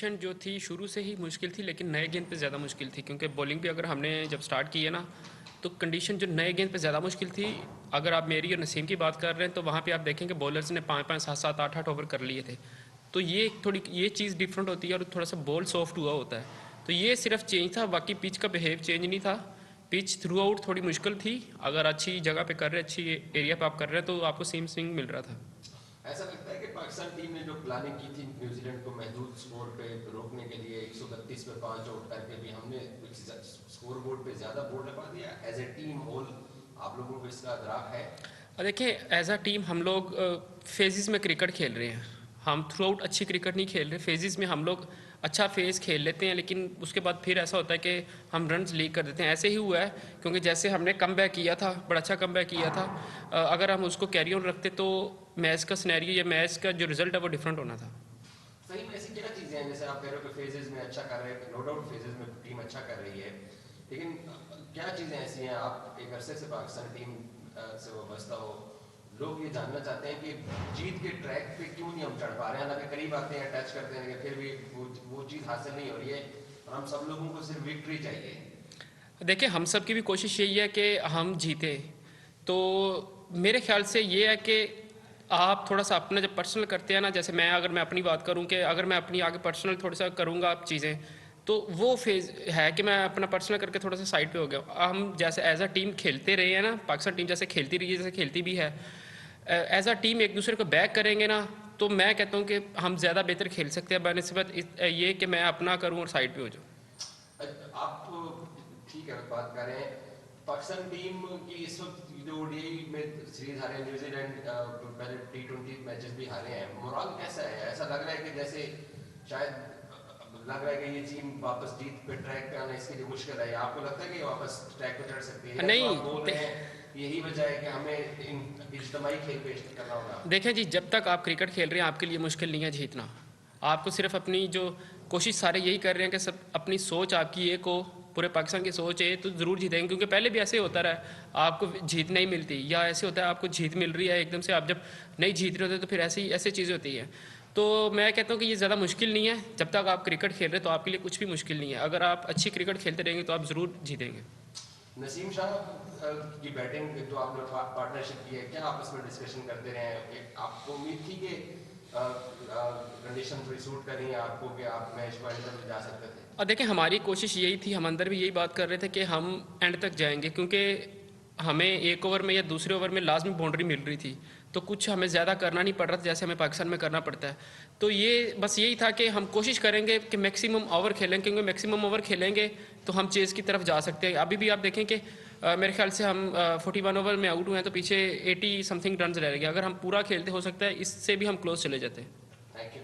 जो थी शुरू से ही मुश्किल थी, लेकिन नए गेंद पे ज़्यादा मुश्किल थी क्योंकि बॉलिंग भी अगर हमने जब स्टार्ट की है ना, तो कंडीशन जो नए गेंद पे ज़्यादा मुश्किल थी। अगर आप मेरी और नसीम की बात कर रहे हैं तो वहाँ पे आप देखेंगे बॉलर्स ने 5-5, 7-7, 8-8 ओवर कर लिए थे। तो ये चीज़ डिफरेंट होती है और थोड़ा सा बॉल सॉफ्ट हुआ होता है। तो ये सिर्फ चेंज था, बाकी पिच का बिहेव चेंज नहीं था। पिच थ्रू आउट थोड़ी मुश्किल थी। अगर अच्छी जगह पे कर रहे, अच्छी एरिया पे आप कर रहे हैं तो आपको सेम स्विंग मिल रहा था। ऐसा लगता है कि पाकिस्तान टीम ने जो प्लानिंग की थी न्यूजीलैंड को महदूद स्कोर पे रोकने के लिए 132 पे 5 आउट करके भी हमने स्कोर बोर्ड पे ज्यादा बोर्ड लगा दिया। एज ए टीम होल आप लोगों को इसका अदराक है? देखिए, एज अ टीम हम लोग फेजेस में क्रिकेट खेल रहे हैं। हम थ्रू आउट अच्छी क्रिकेट नहीं खेल रहे। फेजेस में हम लोग अच्छा फेज खेल लेते हैं, लेकिन उसके बाद फिर ऐसा होता है कि हम रन लीक कर देते हैं। ऐसे ही हुआ है क्योंकि जैसे हमने कम बैक किया था, बड़ा अच्छा कम बैक किया था। अगर हम उसको कैरी ऑन रखते तो मैच का सिनेरियो या मैच का जो रिजल्ट है वो डिफरेंट होना था। सही में ऐसी क्या चीजें हैं जैसे आप कह रहे हो कि फेजेस में अच्छा कर रहे हैं, नो डाउट फेजेस में टीम अच्छा कर रही है, लेकिन क्या चीजें ऐसी हैं? आप एक अरसे से पाकिस्तान टीम से वाबस्ता हो, लोग ये जानना चाहते हैं कि जीत के ट्रैक पे क्यों नहीं हम चढ़ पा रहे हैं? हालांकि करीब आते हैं, टच करते हैं, लेकिन फिर भी वो चीज़ हासिल नहीं हो रही है। और हम सब लोगों को सिर्फ विक्ट्री चाहिए। देखिए, हम सब की भी कोशिश यही है कि हम जीते। तो मेरे ख्याल से ये है कि आप थोड़ा सा अपना जब पर्सनल करते हैं ना, जैसे अगर मैं अपनी बात करूं कि अगर मैं अपनी आगे पर्सनल थोड़ा सा करूंगा आप चीज़ें, तो वो फेज़ है कि मैं अपना पर्सनल करके थोड़ा सा साइड पे हो गया। हम जैसे एज अ टीम खेलते रहे हैं ना, पाकिस्तान टीम जैसे खेलती रही है, जैसे खेलती भी है, एज अ टीम एक दूसरे को बैक करेंगे ना, तो मैं कहता हूँ कि हम ज़्यादा बेहतर खेल सकते हैं बनस्बत ये कि मैं अपना करूँ और साइड पे हो जाऊँ। आप ठीक है, बात कर रहे हैं पाकिस्तान टीम की। इस वक्त जो ओडीआई में सीरीज हारे, न्यूजीलैंड पहले T20 मैचेस भी हारे हैं, मोराल कैसा है? ऐसा लग रहा है कि जैसे शायद लग रहा है कि ये टीम वापस जीत पे ट्रैक पे आना इसके लिए मुश्किल है। आपको लगता है कि वापस ट्रैक पे चढ़ सकती है, या जो आप बोल नहीं, रहे हैं यही वजह है कि हमें इज्तिमाई खेल पेश करना होगा? देखें जी, जब तक आप क्रिकेट खेल रहे हैं आपके लिए मुश्किल नहीं है जीतना। आपको सिर्फ अपनी जो कोशिश सारे यही कर रहे हैं कि सब अपनी सोच आपकी एक हो, पूरे पाकिस्तान की सोच है तो ज़रूर जीतेंगे। क्योंकि पहले भी ऐसे होता रहा है, आपको जीत नहीं मिलती, या ऐसे होता है आपको जीत मिल रही है एकदम से, आप जब नहीं जीत रहे होते तो फिर ऐसी चीज़ें होती हैं। तो मैं कहता हूँ कि ये ज़्यादा मुश्किल नहीं है। जब तक आप क्रिकेट खेल रहे हैं तो आपके लिए कुछ भी मुश्किल नहीं है। अगर आप अच्छी क्रिकेट खेलते रहेंगे तो आप ज़रूर जीतेंगे। नसीम शाह की बैटिंग जो आपने पार्टनरशिप की है, क्या आपस में डिस्कशन करते रहे हैं? आपको उम्मीद थी कि कंडीशन थोड़ी सूट कर रही है आपको कि आप मैच पॉइंट तक जा सकते थे? और देखें, हमारी कोशिश यही थी, हम अंदर भी यही बात कर रहे थे कि हम एंड तक जाएंगे, क्योंकि हमें एक ओवर में या दूसरे ओवर में लाजमी बाउंड्री मिल रही थी। तो कुछ हमें ज़्यादा करना नहीं पड़ रहा था जैसे हमें पाकिस्तान में करना पड़ता है। तो ये बस यही था कि हम कोशिश करेंगे कि मैक्सिमम ओवर खेलें, क्योंकि मैक्सिमम ओवर खेलेंगे तो हम चेज़ की तरफ जा सकते हैं। अभी भी आप देखें कि मेरे ख्याल से हम 41 ओवर में आउट हुए हैं, तो पीछे 80 समथिंग रन रह गए। अगर हम पूरा खेलते हो सकता है इससे भी हम क्लोज चले जाते हैं। Thank you.